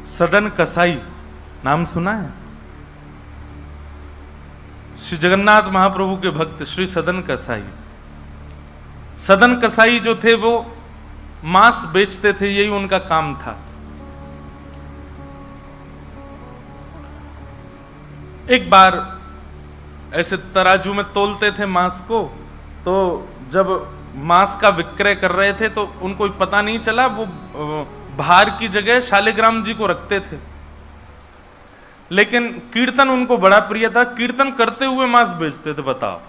सदन कसाई नाम सुना है? श्री जगन्नाथ महाप्रभु के भक्त श्री सदन कसाई। सदन कसाई जो थे वो मांस बेचते थे, यही उनका काम था। एक बार ऐसे तराजू में तोलते थे मांस को, तो जब मांस का विक्रय कर रहे थे तो उनको पता नहीं चला, वो भार की जगह शालिग्राम जी को रखते थे। लेकिन कीर्तन उनको बड़ा प्रिय था, कीर्तन करते हुए मांस बेचते थे। बताओ,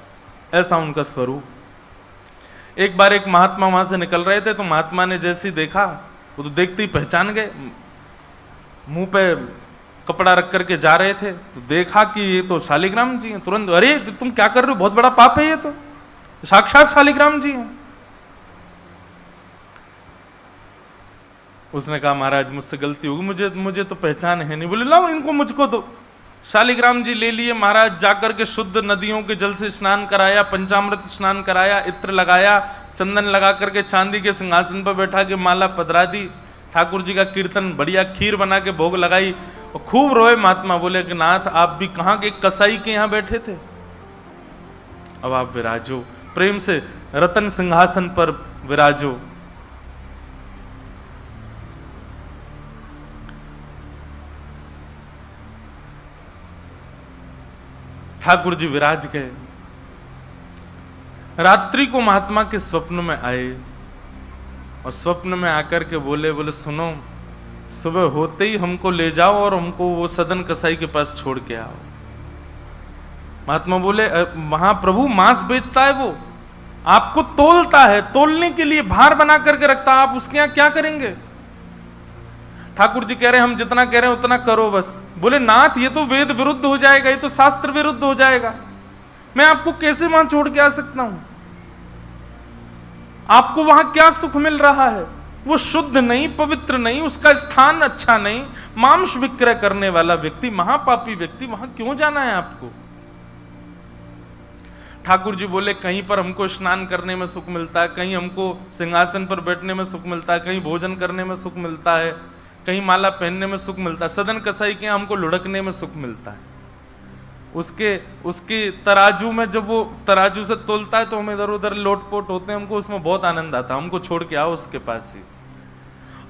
ऐसा उनका स्वरूप। एक बार एक महात्मा वहां से निकल रहे थे, तो महात्मा ने जैसे ही देखा, वो तो देखते ही पहचान गए। मुंह पे कपड़ा रख करके जा रहे थे, तो देखा कि ये तो शालिग्राम जी हैं। तुरंत, अरे तुम क्या कर रहे हो, बहुत बड़ा पाप है, ये तो साक्षात शालिग्राम जी हैं। उसने कहा महाराज मुझसे गलती होगी, मुझे तो पहचान है नहीं। बोले लाओ इनको मुझको दो। शालिग्राम जी ले लिए महाराज, जाकर के शुद्ध नदियों के जल से स्नान कराया, पंचामृत स्नान कराया, इत्र लगाया, चंदन लगा करके चांदी के सिंहासन पर बैठा के माला पधरा दी। ठाकुर जी का कीर्तन, बढ़िया खीर बना के भोग लगाई और खूब रोए महात्मा। बोले कि नाथ आप भी कहाँ के कसाई के यहाँ बैठे थे, अब आप विराजो, प्रेम से रतन सिंहासन पर विराजो। ठाकुर जी विराज गए। रात्रि को महात्मा के स्वप्न में आए और स्वप्न में आकर के बोले सुनो, सुबह होते ही हमको ले जाओ और हमको वो सदन कसाई के पास छोड़ के आओ। महात्मा बोले वहां प्रभु मांस बेचता है, वो आपको तोलता है, तोलने के लिए भार बना करके रखता है, आप उसके यहां क्या करेंगे? ठाकुर जी कह रहे हैं हम जितना कह रहे हैं उतना करो बस। बोले नाथ ये तो वेद विरुद्ध हो जाएगा, ये तो शास्त्र विरुद्ध हो जाएगा, मैं आपको कैसे वहां छोड़ के आ सकता हूं? आपको वहां क्या सुख मिल रहा है? वो शुद्ध नहीं, पवित्र नहीं, उसका स्थान अच्छा नहीं, मांस विक्रय करने वाला व्यक्ति, महापापी व्यक्ति, वहां क्यों जाना है आपको? ठाकुर जी बोले कहीं पर हमको स्नान करने में सुख मिलता है, कहीं हमको सिंहासन पर बैठने में सुख मिलता है, कहीं भोजन करने में सुख मिलता है, कहीं माला पहनने में सुख मिलता है, सदन कसाई के हमको लुढ़कने में सुख मिलता है। उसके तराजू में जब वो तराजू से तोलता है तो हम इधर उधर लोटपोट होते हैं, हमको उसमें बहुत आनंद आता है, हमको छोड़ के आओ उसके पास ही।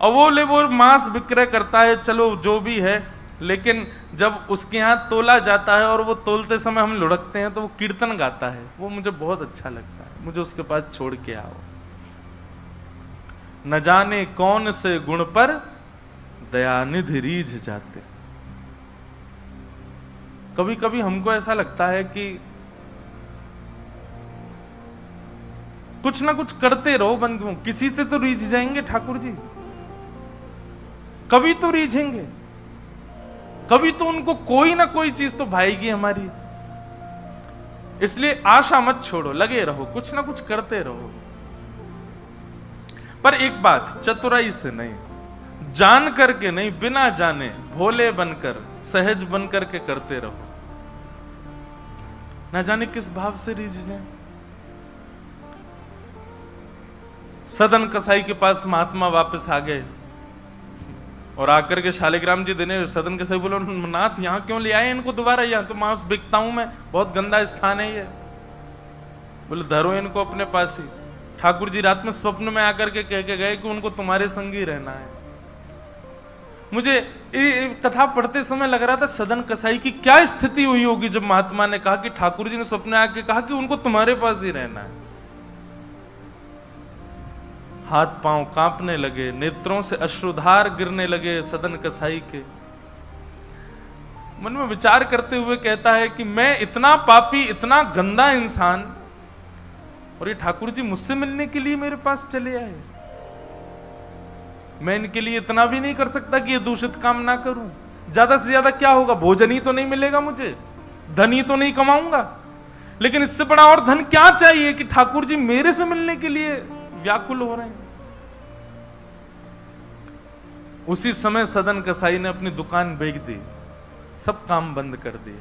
और वो मांस विक्रय करता है, चलो जो भी है, लेकिन जब उसके यहाँ तोला जाता है और वो तोलते समय हम लुढ़कते हैं तो वो कीर्तन गाता है, वो मुझे बहुत अच्छा लगता है, मुझे उसके पास छोड़ के आओ। न जाने कौन से गुण पर दयानिधि रीझ जाते। कभी कभी हमको ऐसा लगता है कि कुछ ना कुछ करते रहो बंधुओं, किसी से तो रीझ जाएंगे ठाकुर जी, कभी तो रीझेंगे, कभी तो उनको कोई ना कोई चीज तो भाएगी हमारी। इसलिए आशा मत छोड़ो, लगे रहो, कुछ ना कुछ करते रहो। पर एक बात, चतुराई से नहीं, जान करके नहीं, बिना जाने भोले बनकर, सहज बनकर के करते रहो। ना जाने किस भाव से रीझ जाए। सदन कसाई के पास महात्मा वापस आ गए और आकर के शालिग्राम जी देने, सदन कसाई बोलो नाथ यहां क्यों ले आए इनको दोबारा, यहां तो मांस बिकता हूं मैं, बहुत गंदा स्थान है ये। बोले धरो इनको अपने पास ही। ठाकुर जी रात में स्वप्न में आकर के कह के गए कि उनको तुम्हारे संग ही रहना है। मुझे कथा पढ़ते समय लग रहा था सदन कसाई की क्या स्थिति हुई होगी जब महात्मा ने कहा कि ठाकुर जी ने स्वप्न आके कहा कि उनको तुम्हारे पास ही रहना है। हाथ पांव कांपने लगे, नेत्रों से अश्रुधार गिरने लगे सदन कसाई के। मन में विचार करते हुए कहता है कि मैं इतना पापी, इतना गंदा इंसान, और ये ठाकुर जी मुझसे मिलने के लिए मेरे पास चले आए। मैं इनके लिए इतना भी नहीं कर सकता कि ये दूषित काम ना करूं। ज्यादा से ज्यादा क्या होगा, भोजन ही तो नहीं मिलेगा मुझे, धन ही तो नहीं कमाऊंगा, लेकिन इससे बड़ा और धन क्या चाहिए कि ठाकुर जी मेरे से मिलने के लिए व्याकुल हो रहे हैं। उसी समय सदन कसाई ने अपनी दुकान बेच दी, सब काम बंद कर दिया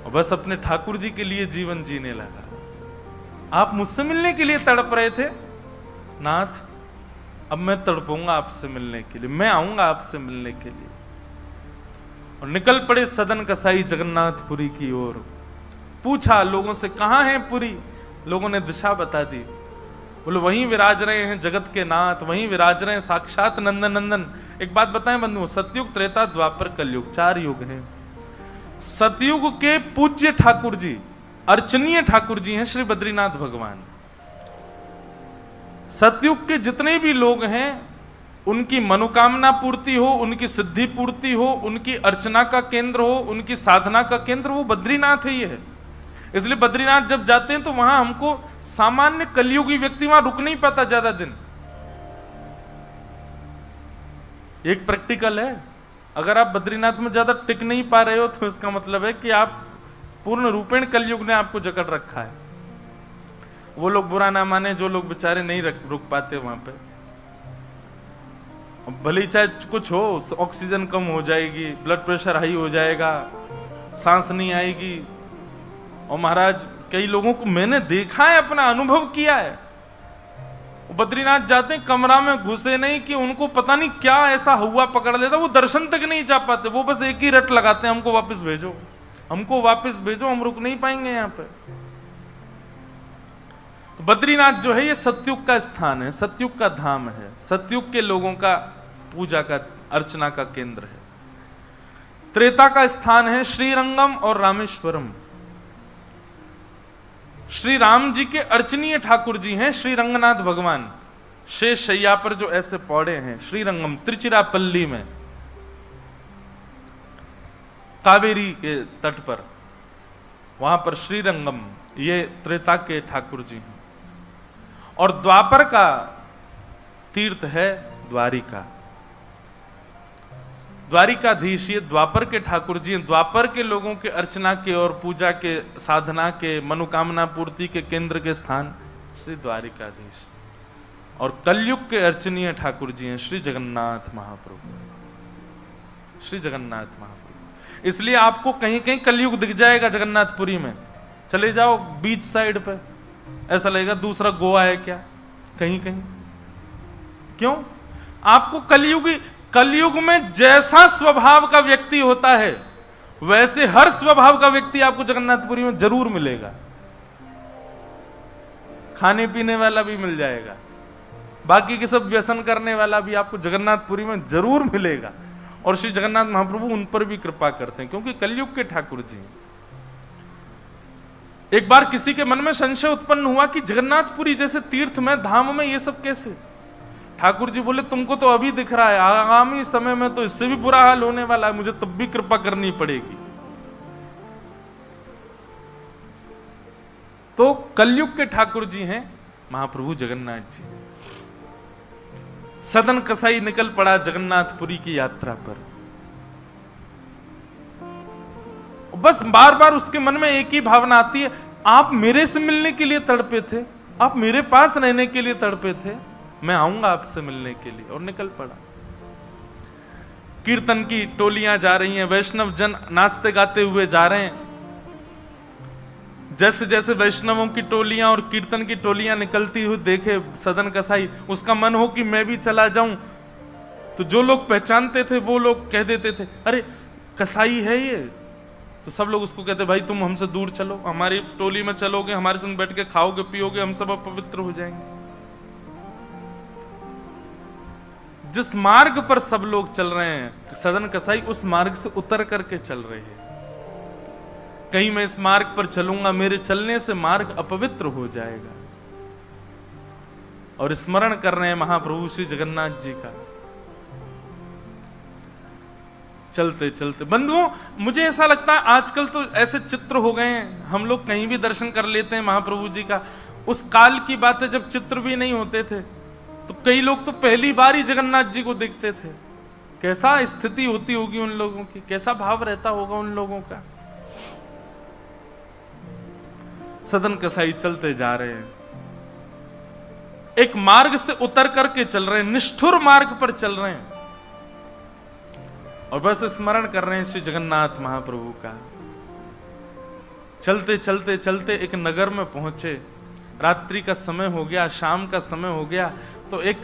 और बस अपने ठाकुर जी के लिए जीवन जीने लगा। आप मुझसे मिलने के लिए तड़प रहे थे नाथ, अब मैं तड़पूंगा आपसे मिलने के लिए, मैं आऊंगा आपसे मिलने के लिए। और निकल पड़े सदन कसाई जगन्नाथपुरी की ओर। पूछा लोगों से, कहां है पुरी? लोगों ने दिशा बता दी। बोले वहीं विराज रहे हैं जगत के नाथ, वहीं विराज रहे हैं साक्षात नंदन नंदन। एक बात बताएं बंधुओं, सतयुग, त्रेता, द्वापर, कलयुग, 4 युग हैं। सतयुग के पूज्य ठाकुर जी, अर्चनीय ठाकुर जी हैं श्री बद्रीनाथ भगवान। सतयुग के जितने भी लोग हैं उनकी मनोकामना पूर्ति हो, उनकी सिद्धि पूर्ति हो, उनकी अर्चना का केंद्र हो, उनकी साधना का केंद्र वो बद्रीनाथ ही है। इसलिए बद्रीनाथ जब जाते हैं तो वहां हमको सामान्य कलयुगी व्यक्ति वहां रुक नहीं पाता ज्यादा दिन। एक प्रैक्टिकल है, अगर आप बद्रीनाथ में ज्यादा टिक नहीं पा रहे हो तो इसका मतलब है कि आप पूर्ण रूपेण कलयुग ने आपको जकड़ रखा है। वो लोग बुरा ना माने जो लोग बेचारे नहीं रुक पाते वहां पे। भले ही चाहे कुछ हो, ऑक्सीजन कम हो जाएगी, ब्लड प्रेशर हाई हो जाएगा, सांस नहीं आएगी। और महाराज कई लोगों को मैंने देखा है, अपना अनुभव किया है, बद्रीनाथ जाते हैं कमरा में घुसे नहीं कि उनको पता नहीं क्या ऐसा हुआ पकड़ लेता, वो दर्शन तक नहीं जा पाते। वो बस एक ही रट लगाते हैं, हमको वापस भेजो, हमको वापस भेजो, हम रुक नहीं पाएंगे यहाँ पे। तो बद्रीनाथ जो है ये सतयुग का स्थान है, सतयुग का धाम है, सतयुग के लोगों का पूजा का, अर्चना का केंद्र है। त्रेता का स्थान है श्रीरंगम और रामेश्वरम। श्री राम जी के अर्चनीय ठाकुर जी हैं श्री रंगनाथ भगवान, शेष शैया पर जो ऐसे पौड़े हैं। श्रीरंगम त्रिचिरापल्ली में, कावेरी के तट पर, वहां पर श्रीरंगम, ये त्रेता के ठाकुर जी हैं। और द्वापर का तीर्थ है द्वारिका, द्वारिकाधीश ये द्वापर के ठाकुर जी हैं। द्वापर के लोगों के अर्चना के और पूजा के, साधना के, मनोकामना पूर्ति के केंद्र के स्थान श्री द्वारिकाधीश। और कलयुग के अर्चनीय ठाकुर जी हैं श्री जगन्नाथ महाप्रभु, श्री जगन्नाथ महाप्रभु। इसलिए आपको कहीं कहीं कलयुग दिख जाएगा जगन्नाथपुरी में। चले जाओ बीच साइड पे, ऐसा लगेगा दूसरा गोवा है क्या, कहीं कहीं। क्यों? आपको कलयुग में जैसा स्वभाव का व्यक्ति होता है वैसे हर स्वभाव का व्यक्ति आपको जगन्नाथपुरी में जरूर मिलेगा। खाने पीने वाला भी मिल जाएगा, बाकी के सब व्यसन करने वाला भी आपको जगन्नाथपुरी में जरूर मिलेगा। और श्री जगन्नाथ महाप्रभु उन पर भी कृपा करते हैं क्योंकि कलयुग के ठाकुर जी। एक बार किसी के मन में संशय उत्पन्न हुआ कि जगन्नाथपुरी जैसे तीर्थ में, धाम में ये सब कैसे? ठाकुर जी बोले तुमको तो अभी दिख रहा है, आगामी समय में तो इससे भी बुरा हाल होने वाला है, मुझे तब भी कृपा करनी पड़ेगी। तो कलयुग के ठाकुर जी हैं महाप्रभु जगन्नाथ जी। सदन कसाई निकल पड़ा जगन्नाथपुरी की यात्रा पर। बस बार बार उसके मन में एक ही भावना आती है, आप मेरे से मिलने के लिए तड़पे थे, आप मेरे पास रहने के लिए तड़पे थे, मैं आऊंगा आपसे मिलने के लिए। और निकल पड़ा। कीर्तन की टोलियां जा रही हैं, वैष्णव जन नाचते गाते हुए जा रहे हैं। जैसे जैसे वैष्णवों की टोलियां और कीर्तन की टोलियां निकलती हुई देखे सदन कसाई, उसका मन हो कि मैं भी चला जाऊं। तो जो लोग पहचानते थे वो लोग कह देते थे, अरे कसाई है ये। तो सब लोग उसको कहते, भाई तुम हमसे दूर चलो, हमारी टोली में चलोगे, हमारे संग बैठ के खाओगे पियोगे, हम सब अपवित्र हो जाएंगे। जिस मार्ग पर सब लोग चल रहे हैं सदन कसाई उस मार्ग से उतर करके चल रहे हैं। कहीं मैं इस मार्ग पर चलूंगा, मेरे चलने से मार्ग अपवित्र हो जाएगा। और स्मरण कर रहे हैं महाप्रभु श्री जगन्नाथ जी का। चलते चलते बंधुओं, मुझे ऐसा लगता है आजकल तो ऐसे चित्र हो गए हैं, हम लोग कहीं भी दर्शन कर लेते हैं महाप्रभु जी का। उस काल की बात है जब चित्र भी नहीं होते थे, तो कई लोग तो पहली बार ही जगन्नाथ जी को देखते थे। कैसा स्थिति होती होगी उन लोगों की, कैसा भाव रहता होगा उन लोगों का। सदन कसाई चलते जा रहे हैं, एक मार्ग से उतर करके चल रहे हैं, निष्ठुर मार्ग पर चल रहे हैं और बस स्मरण कर रहे हैं श्री जगन्नाथ महाप्रभु का। चलते चलते चलते एक नगर में पहुंचे, रात्रि का समय हो गया, शाम का समय हो गया। तो एक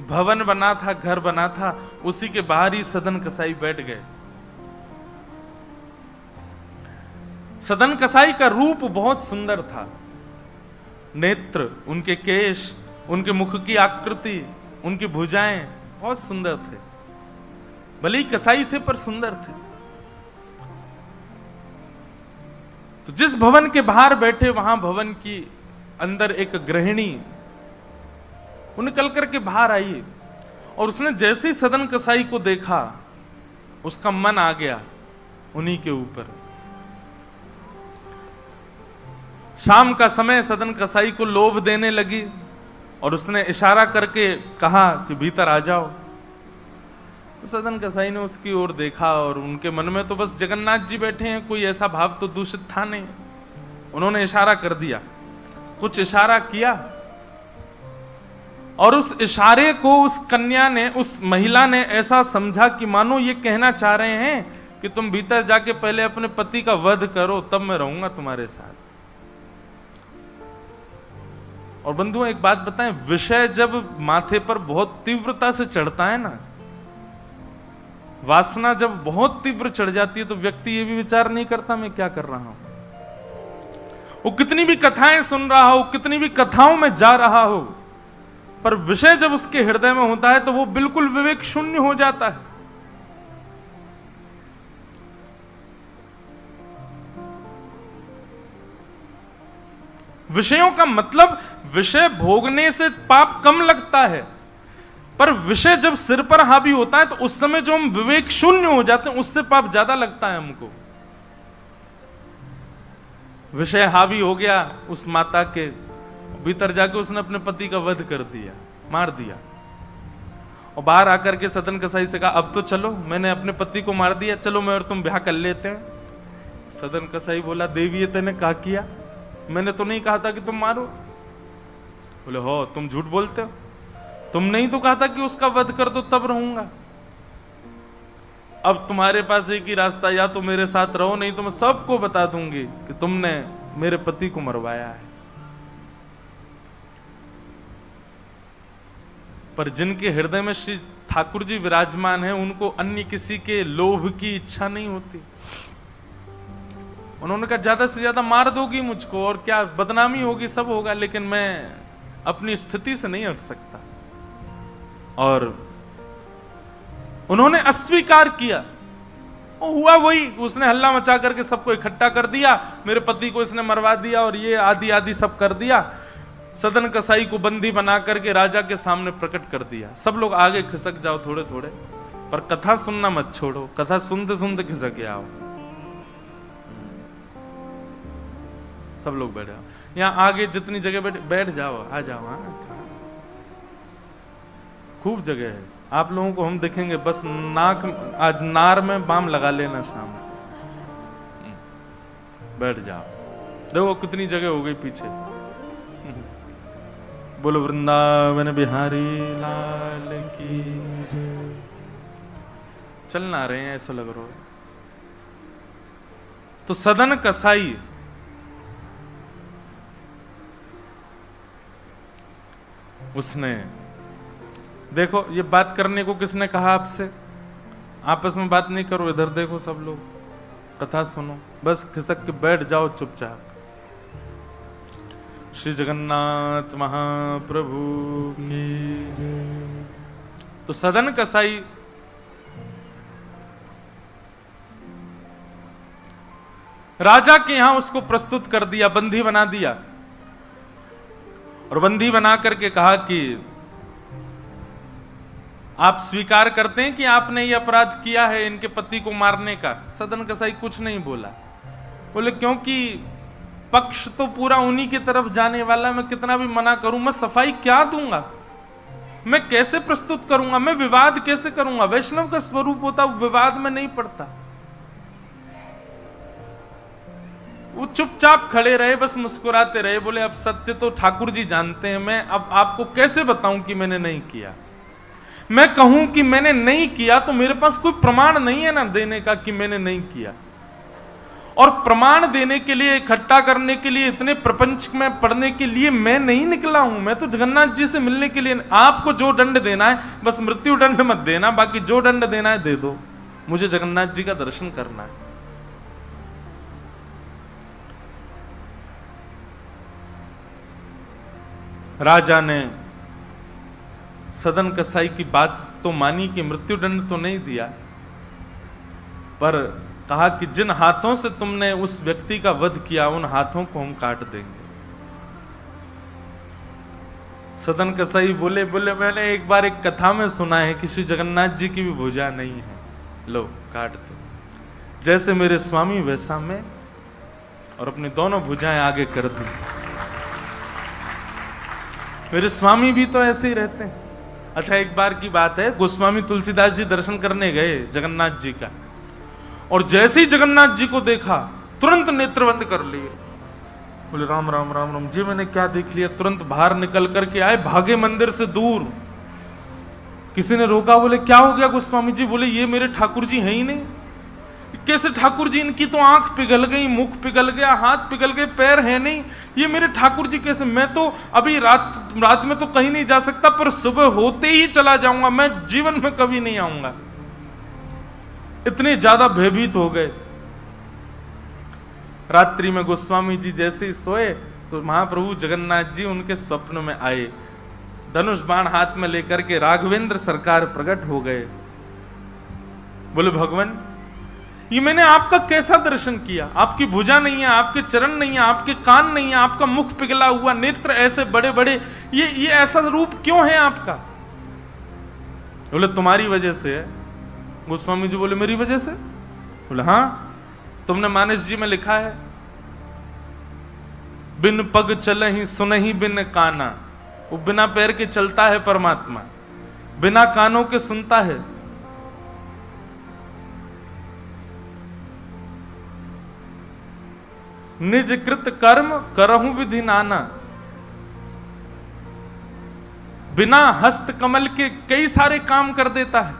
भवन बना था, घर बना था, उसी के बाहर ही सदन कसाई बैठ गए। सदन कसाई का रूप बहुत सुंदर था। नेत्र, उनके केश, उनके मुख की आकृति, उनकी भुजाएं बहुत सुंदर थे। भले ही कसाई थे पर सुंदर थे। तो जिस भवन के बाहर बैठे, वहां भवन की अंदर एक गृहिणी वो निकल करके बाहर आई, और उसने जैसे ही सदन कसाई को देखा, उसका मन आ गया उन्हीं के ऊपर। शाम का समय, सदन कसाई को लोभ देने लगी और उसने इशारा करके कहा कि भीतर आ जाओ। तो सदन कसाई ने उसकी ओर देखा और उनके मन में तो बस जगन्नाथ जी बैठे हैं, कोई ऐसा भाव तो दूषित था नहीं। उन्होंने इशारा कर दिया, कुछ इशारा किया, और उस इशारे को उस कन्या ने, उस महिला ने ऐसा समझा कि मानो ये कहना चाह रहे हैं कि तुम भीतर जाके पहले अपने पति का वध करो, तब मैं रहूंगा तुम्हारे साथ। और बंधुओं एक बात बताएं, विषय जब माथे पर बहुत तीव्रता से चढ़ता है ना, वासना जब बहुत तीव्र चढ़ जाती है, तो व्यक्ति ये भी विचार नहीं करता मैं क्या कर रहा हूं। वो कितनी भी कथाएं सुन रहा हो, कितनी भी कथाओं में जा रहा हो, पर विषय जब उसके हृदय में होता है तो वो बिल्कुल विवेक शून्य हो जाता है। विषयों का मतलब, विषय भोगने से पाप कम लगता है, पर विषय जब सिर पर हावी होता है तो उस समय जो हम विवेक शून्य हो जाते हैं, उससे पाप ज्यादा लगता है हमको। विषय हावी हो गया उस माता के, भीतर जाके उसने अपने पति का वध कर दिया, मार दिया। और बाहर आकर के सदन कसाई से कहा, अब तो चलो, मैंने अपने पति को मार दिया, चलो मैं और तुम ब्याह कर लेते हैं। सदन कसाई बोला, देवी ये तूने क्या किया? मैंने तो नहीं कहा था कि तुम मारो। बोले, हो तुम झूठ बोलते हो, तुमने ही तो कहा था कि उसका वध कर दो तब रहूंगा। अब तुम्हारे पास एक ही रास्ता, या तो मेरे साथ रहो, नहीं तो मैं सबको बता दूंगी कि तुमने मेरे पति को मरवाया है। पर जिनके हृदय में श्री ठाकुर जी विराजमान है, उनको अन्य किसी के लोभ की इच्छा नहीं होती। उन्होंने कहा, ज्यादा से ज्यादा मार दोगी मुझको और क्या, बदनामी होगी, सब होगा, लेकिन मैं अपनी स्थिति से नहीं हट सकता। और उन्होंने अस्वीकार किया। और हुआ वही, उसने हल्ला मचा करके सबको इकट्ठा कर दिया, मेरे पति को इसने मरवा दिया और ये आदि आदि सब कर दिया। सदन कसाई को बंदी बना करके राजा के सामने प्रकट कर दिया। सब लोग आगे खिसक जाओ थोड़े थोड़े, पर कथा सुनना मत छोड़ो, कथा सुनते सुनते खिसक आओ। सब लोग बैठ जाओ, यहाँ आगे जितनी जगह बैठ जाओ, आ जाओ। हाँ, खूब जगह है, आप लोगों को हम देखेंगे, बस नाक, आज नार में बाम लगा लेना शाम। बैठ जाओ, देखो कितनी जगह हो गई पीछे। बोलो वृंदावन बिहारी लाल की। चलना रहे हैं ऐसा लग रहा है। तो सदन कसाई उसने, देखो ये बात करने को किसने कहा आपसे? आपस में बात नहीं करो, इधर देखो सब लोग, कथा सुनो, बस खिसक के बैठ जाओ चुपचाप। श्री जगन्नाथ महाप्रभु की। तो सदन कसाई राजा के यहां उसको प्रस्तुत कर दिया, बंदी बना दिया, और बंदी बना करके कहा कि आप स्वीकार करते हैं कि आपने ये अपराध किया है इनके पति को मारने का? सदन कसाई कुछ नहीं बोला। बोले क्योंकि पक्ष तो पूरा उन्हीं की तरफ जाने वाला, मैं कितना भी मना करूं, मैं सफाई क्या दूंगा, मैं कैसे प्रस्तुत करूंगा, मैं विवाद कैसे करूंगा? वैष्णव का स्वरूप होता विवाद में नहीं पड़ता। वो चुपचाप खड़े रहे, बस मुस्कुराते रहे। बोले अब सत्य तो ठाकुर जी जानते हैं, मैं अब आपको कैसे बताऊं कि मैंने नहीं किया? मैं कहूं कि मैंने नहीं किया तो मेरे पास कोई प्रमाण नहीं है ना देने का कि मैंने नहीं किया। और प्रमाण देने के लिए, इकट्ठा करने के लिए, इतने प्रपंच में पढ़ने के लिए मैं नहीं निकला हूं। मैं तो जगन्नाथ जी से मिलने के लिए। आपको जो दंड देना है बस मृत्यु दंड मत देना, बाकी जो दंड देना है दे दो, मुझे जगन्नाथ जी का दर्शन करना है। राजा ने सदन कसाई की बात तो मानी कि मृत्यु दंड तो नहीं दिया, पर कहा कि जिन हाथों से तुमने उस व्यक्ति का वध किया उन हाथों को हम काट देंगे। सदन कसाई बोले मैंने एक बार एक कथा में सुना है कि श्री जगन्नाथ जी की भी भुजा नहीं है, लो काट दो। जैसे मेरे स्वामी वैसा मैं, और अपनी दोनों भुजाएं आगे कर दी। मेरे स्वामी भी तो ऐसे ही रहते हैं। अच्छा, एक बार की बात है, गोस्वामी तुलसीदास जी दर्शन करने गए जगन्नाथ जी का, और जैसे ही जगन्नाथ जी को देखा तुरंत नेत्र बंद कर लिए। बोले राम राम राम राम जी, मैंने क्या देख लिया। तुरंत बाहर निकल करके आए, भागे मंदिर से दूर। किसी ने रोका, बोले क्या हो गया गोस्वामी जी? बोले ये मेरे ठाकुर जी हैं ही नहीं। कैसे ठाकुर जी? इनकी तो आंख पिघल गई, मुख पिघल गया, हाथ पिघल गए, पैर है नहीं, ये मेरे ठाकुर जी कैसे? मैं तो अभी रात में तो कहीं नहीं जा सकता, पर सुबह होते ही चला जाऊंगा, मैं जीवन में कभी नहीं आऊंगा। इतने ज्यादा भयभीत हो गए। रात्रि में गोस्वामी जी जैसे ही सोए तो महाप्रभु जगन्नाथ जी उनके स्वप्न में आए, धनुष बाण हाथ में लेकर के राघवेंद्र सरकार प्रकट हो गए। बोले भगवान, ये मैंने आपका कैसा दर्शन किया? आपकी भुजा नहीं है, आपके चरण नहीं है, आपके कान नहीं है, आपका मुख पिघला हुआ, नेत्र ऐसे बड़े बड़े, ये ऐसा रूप क्यों है आपका? बोले तुम्हारी वजह से है। गोस्वामी जी बोले मेरी वजह से? बोले हाँ, तुमने मानस जी में लिखा है, बिन पग चलहि सुनहि बिन काना। वो बिना पैर के चलता है परमात्मा, बिना कानों के सुनता है। निज कृत कर्म करहु विधि नाना। बिना हस्त कमल के कई सारे काम कर देता है।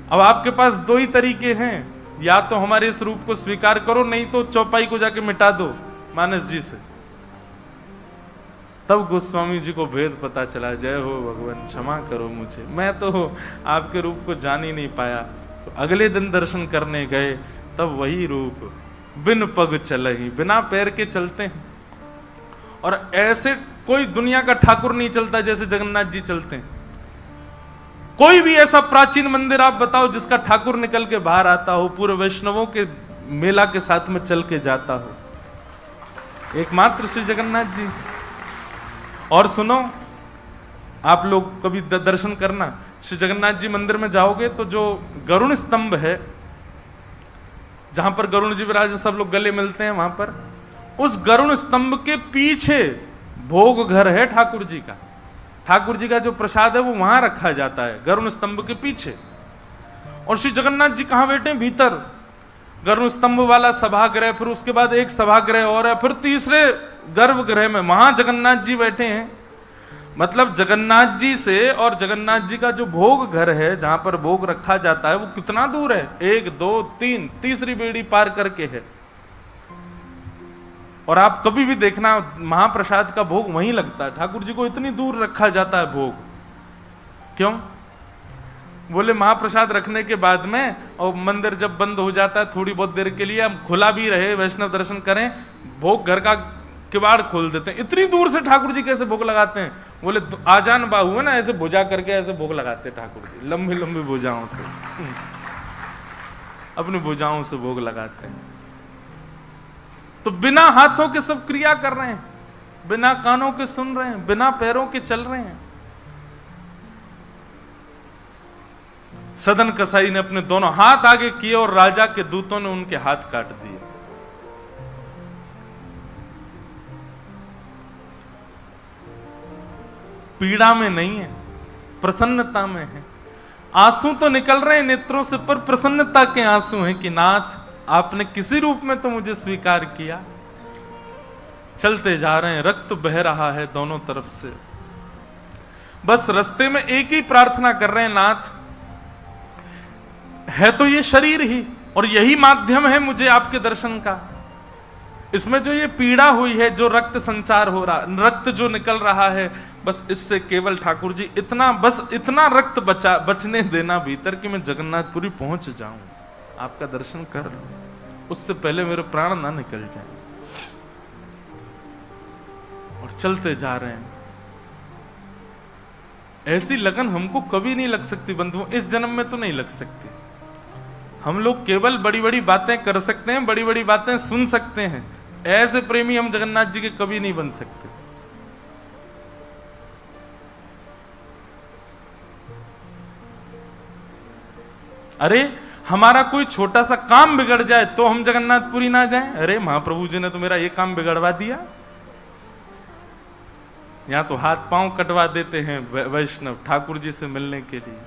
अब आपके पास दो ही तरीके हैं, या तो हमारे इस रूप को स्वीकार करो, नहीं तो चौपाई को जाके मिटा दो मानस जी से। तब गोस्वामी जी को भेद पता चला। जय हो भगवान, क्षमा करो मुझे, मैं तो आपके रूप को जान ही नहीं पाया। तो अगले दिन दर्शन करने गए, तब वही रूप, बिन पग चलहि, बिना पैर के चलते हैं। और ऐसे कोई दुनिया का ठाकुर नहीं चलता जैसे जगन्नाथ जी चलते हैं। कोई भी ऐसा प्राचीन मंदिर आप बताओ जिसका ठाकुर निकल के बाहर आता हो, पूरे वैष्णवों के मेला के साथ में चल के जाता हो, एकमात्र श्री जगन्नाथ जी। और सुनो, आप लोग कभी दर्शन करना, श्री जगन्नाथ जी मंदिर में जाओगे तो जो गरुण स्तंभ है, जहां पर गरुण जी विराज, सब लोग गले मिलते हैं, वहां पर उस गरुण स्तंभ के पीछे भोग घर है ठाकुर जी का। ठाकुर जी का जो प्रसाद है वो वहां रखा जाता है, गरुण स्तंभ के पीछे। और श्री जगन्नाथ जी कहां बैठे? भीतर गरुण स्तंभ वाला सभागृह, फिर उसके बाद एक सभागृह और है, फिर तीसरे गर्भगृह में वहां जगन्नाथ जी बैठे हैं। मतलब जगन्नाथ जी से और जगन्नाथ जी का जो भोग घर है, जहां पर भोग रखा जाता है, वो कितना दूर है? 1 2 3 तीसरी बेड़ी पार करके है। और आप कभी भी देखना, महाप्रसाद का भोग वहीं लगता है। ठाकुर जी को इतनी दूर रखा जाता है भोग, क्यों? बोले महाप्रसाद रखने के बाद में, और मंदिर जब बंद हो जाता है थोड़ी बहुत देर के लिए, हम खुला भी रहे, वैष्णव दर्शन करें, भोग घर का किवाड़ खोल देते हैं। इतनी दूर से ठाकुर जी कैसे भोग लगाते हैं? बोले आजान बाहु है ना, ऐसे भुजा करके ऐसे भोग लगाते ठाकुर जी, लंबी लंबी भुजाओं से, अपनी भुजाओं से भोग लगाते हैं। तो बिना हाथों के सब क्रिया कर रहे हैं, बिना कानों के सुन रहे हैं, बिना पैरों के चल रहे हैं। सदन कसाई ने अपने दोनों हाथ आगे किए और राजा के दूतों ने उनके हाथ काट दिए। पीड़ा में नहीं है, प्रसन्नता में है। आंसू तो निकल रहे हैं नेत्रों से, पर प्रसन्नता के आंसू हैं कि नाथ आपने किसी रूप में तो मुझे स्वीकार किया। चलते जा रहे हैं, रक्त बह रहा है दोनों तरफ से। बस रास्ते में एक ही प्रार्थना कर रहे हैं, नाथ है तो ये शरीर ही, और यही माध्यम है मुझे आपके दर्शन का। इसमें जो ये पीड़ा हुई है, जो रक्त संचार हो रहा, रक्त जो निकल रहा है, बस इससे केवल ठाकुर जी इतना रक्त बचने देना भीतर कि मैं जगन्नाथपुरी पहुंच जाऊं, आपका दर्शन कर लूं, उससे पहले मेरे प्राण ना निकल जाए। और चलते जा रहे हैं। ऐसी लगन हमको कभी नहीं लग सकती बंधुओं, इस जन्म में तो नहीं लग सकती। हम लोग केवल बड़ी बड़ी बातें कर सकते हैं, बड़ी बड़ी बातें सुन सकते हैं, ऐसे प्रेमी हम जगन्नाथ जी के कभी नहीं बन सकते। अरे हमारा कोई छोटा सा काम बिगड़ जाए तो हम जगन्नाथपुरी ना जाएं? अरे महाप्रभु जी ने तो मेरा ये काम बिगड़वा दिया। यहां तो हाथ पांव कटवा देते हैं वैष्णव ठाकुर जी से मिलने के लिए।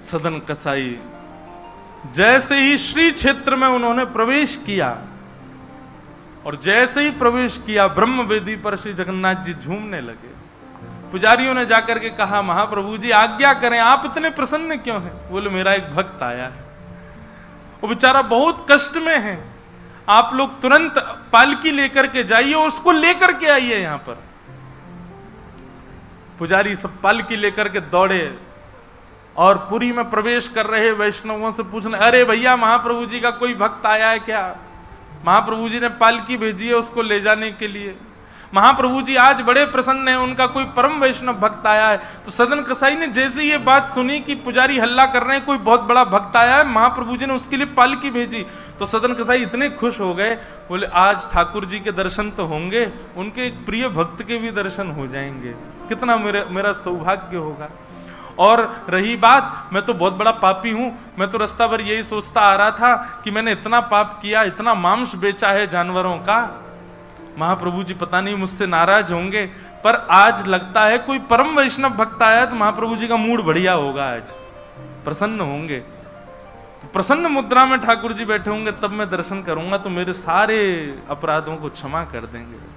सदन कसाई जैसे ही श्री क्षेत्र में उन्होंने प्रवेश किया, और जैसे ही प्रवेश किया ब्रह्म वेदी पर श्री जगन्नाथ जी झूमने लगे। पुजारियों ने जाकर के कहा, महाप्रभु जी आज्ञा करें, आप इतने प्रसन्न क्यों हैं? बोले मेरा एक भक्त आया है, वो बेचारा बहुत कष्ट में है, आप लोग तुरंत पालकी लेकर के जाइए और उसको लेकर के आइए यहां पर। पुजारी सब पालकी लेकर के दौड़े और पुरी में प्रवेश कर रहे वैष्णवों से पूछने, अरे भैया महाप्रभु जी का कोई भक्त आया है क्या? महाप्रभु जी ने पालकी भेजी है उसको ले जाने के लिए। महाप्रभु जी आज बड़े प्रसन्न हैं, उनका कोई परम वैष्णव भक्त आया है। तो सदन कसाई ने जैसे ये बात सुनी कि पुजारी हल्ला कर रहे हैं, कोई बहुत बड़ा भक्त आया है, महाप्रभु जी ने उसके लिए पालकी भेजी, तो सदन कसाई इतने खुश हो गए, बोले आज ठाकुर जी के दर्शन तो होंगे, उनके एक प्रिय भक्त के भी दर्शन हो जाएंगे, कितना मेरा सौभाग्य होगा। और रही बात, मैं तो बहुत बड़ा पापी हूं, मैं तो रास्ता भर यही सोचता आ रहा था कि मैंने इतना पाप किया, इतना मांस बेचा है जानवरों का, महाप्रभु जी पता नहीं मुझसे नाराज होंगे, पर आज लगता है कोई परम वैष्णव भक्त आया तो महाप्रभु जी का मूड बढ़िया होगा, आज प्रसन्न होंगे। तो प्रसन्न मुद्रा में ठाकुर जी बैठे होंगे, तब मैं दर्शन करूंगा तो मेरे सारे अपराधों को क्षमा कर देंगे।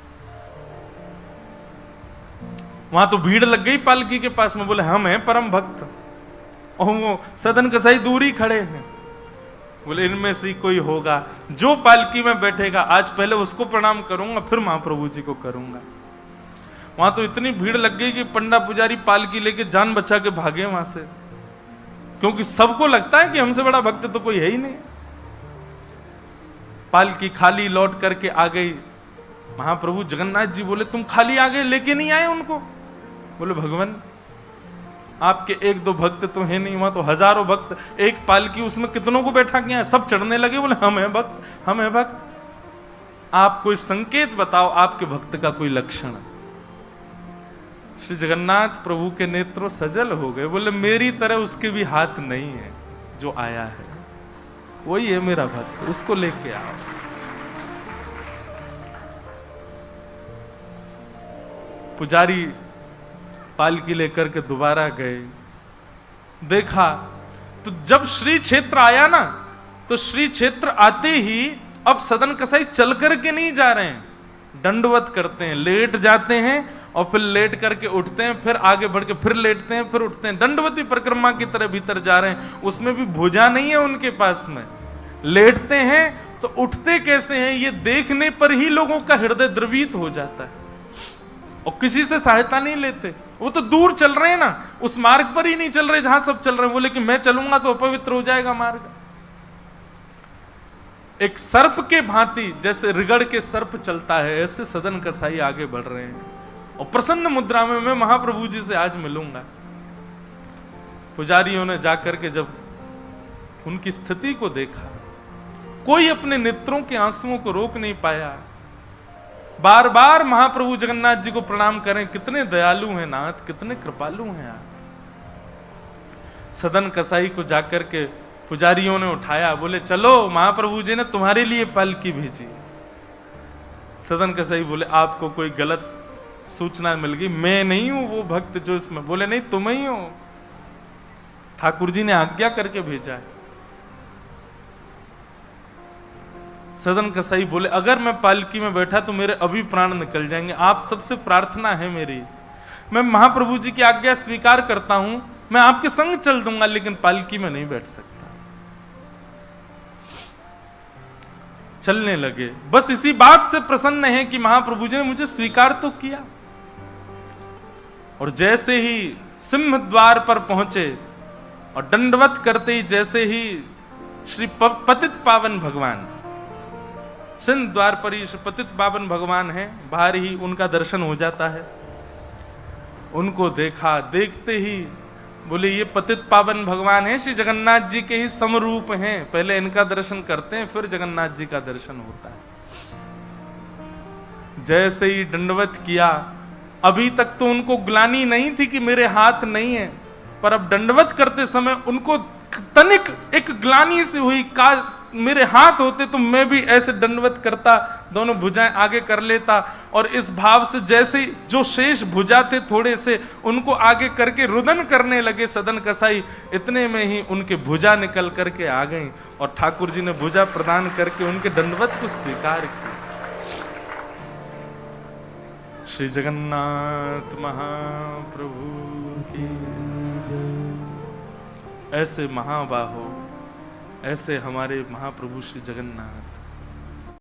वहां तो भीड़ लग गई पालकी के पास में, बोले हम हैं परम भक्त, और वो सदन कसाई दूरी खड़े हैं, बोले इनमें से कोई होगा जो पालकी में बैठेगा, आज पहले उसको प्रणाम करूंगा फिर महाप्रभु जी को करूंगा। वहां तो इतनी भीड़ लग गई कि पंडा पुजारी पालकी लेके जान बचा के भागे वहां से, क्योंकि सबको लगता है कि हमसे बड़ा भक्त तो कोई है ही नहीं। पालकी खाली लौट करके आ गई। महाप्रभु जगन्नाथ जी बोले तुम खाली आ गए, लेके नहीं आए उनको? बोले भगवान आपके एक दो भक्त तो है नहीं, वहां तो हजारों भक्त, एक पालकी उसमें कितनों को बैठा किया, सब चढ़ने लगे, बोले हम हैं भक्त, हम हैं भक्त। आप कोई संकेत बताओ, आपके भक्त का कोई लक्षण। श्री जगन्नाथ प्रभु के नेत्रों सजल हो गए, बोले मेरी तरह उसके भी हाथ नहीं है, जो आया है वही है मेरा भक्त, उसको लेके आओ। पुजारी पालकी लेकर के दोबारा गए, देखा तो जब श्री क्षेत्र आया ना, तो श्री क्षेत्र आते ही अब सदन कसाई चल करके नहीं जा रहे हैं, दंडवत करते हैं, लेट जाते हैं और फिर लेट करके उठते हैं, फिर आगे बढ़ के फिर लेटते हैं, फिर उठते हैं, दंडवती परिक्रमा की तरह भीतर जा रहे हैं। उसमें भी भुजा नहीं है उनके पास में, लेटते हैं तो उठते कैसे हैं ये देखने पर ही लोगों का हृदय द्रवित हो जाता है, और किसी से सहायता नहीं लेते। वो तो दूर चल रहे हैं ना, उस मार्ग पर ही नहीं चल रहे जहां सब चल रहे हैं, बोले कि मैं चलूंगा तो अपवित्र हो जाएगा मार्ग। एक सर्प के भांति जैसे रिगड़ के सर्प चलता है, ऐसे सदन कसाई आगे बढ़ रहे हैं, और प्रसन्न मुद्रा में मैं महाप्रभु जी से आज मिलूंगा। पुजारियों ने जाकर के जब उनकी स्थिति को देखा, कोई अपने नेत्रों के आंसुओं को रोक नहीं पाया, बार बार महाप्रभु जगन्नाथ जी को प्रणाम करें, कितने दयालु हैं नाथ, कितने कृपालु हैं आप। सदन कसाई को जाकर के पुजारियों ने उठाया, बोले चलो महाप्रभु जी ने तुम्हारे लिए पालकी भेजी। सदन कसाई बोले आपको कोई गलत सूचना मिल गई, मैं नहीं हूं वो भक्त जो इसमें। बोले नहीं तुम ही हो, ठाकुर जी ने आज्ञा करके भेजा है। सदन कसाई बोले अगर मैं पालकी में बैठा तो मेरे अभी प्राण निकल जाएंगे, आप सबसे प्रार्थना है मेरी, मैं महाप्रभु जी की आज्ञा स्वीकार करता हूं, मैं आपके संग चल दूंगा, लेकिन पालकी में नहीं बैठ सकता। चलने लगे। बस इसी बात से प्रसन्न है कि महाप्रभु जी ने मुझे स्वीकार तो किया। और जैसे ही सिंह द्वार पर पहुंचे और दंडवत करते ही जैसे ही श्री पतित पावन भगवान, सिंह द्वार पर ही श्री पतित पावन भगवान है, बाहर ही उनका दर्शन हो जाता है। उनको देखा, देखते ही बोले ये पतित पावन भगवान है, श्री जगन्नाथ जी के ही समरूप हैं। पहले इनका दर्शन करते हैं, फिर जगन्नाथ जी का दर्शन होता है। जैसे ही दंडवत किया, अभी तक तो उनको ग्लानि नहीं थी कि मेरे हाथ नहीं है, पर अब दंडवत करते समय उनको तनिक एक ग्लानि से हुई, काश मेरे हाथ होते तो मैं भी ऐसे दंडवत करता, दोनों भुजाएं आगे कर लेता। और इस भाव से जैसे जो शेष भुजा थे थोड़े से, उनको आगे करके रुदन करने लगे सदन कसाई। इतने में ही उनके भुजा निकल करके आ गई और ठाकुर जी ने भुजा प्रदान करके उनके दंडवत को स्वीकार किया। श्री जगन्नाथ महाप्रभु की। ऐसे महाबाहो, ऐसे हमारे महाप्रभु श्री जगन्नाथ।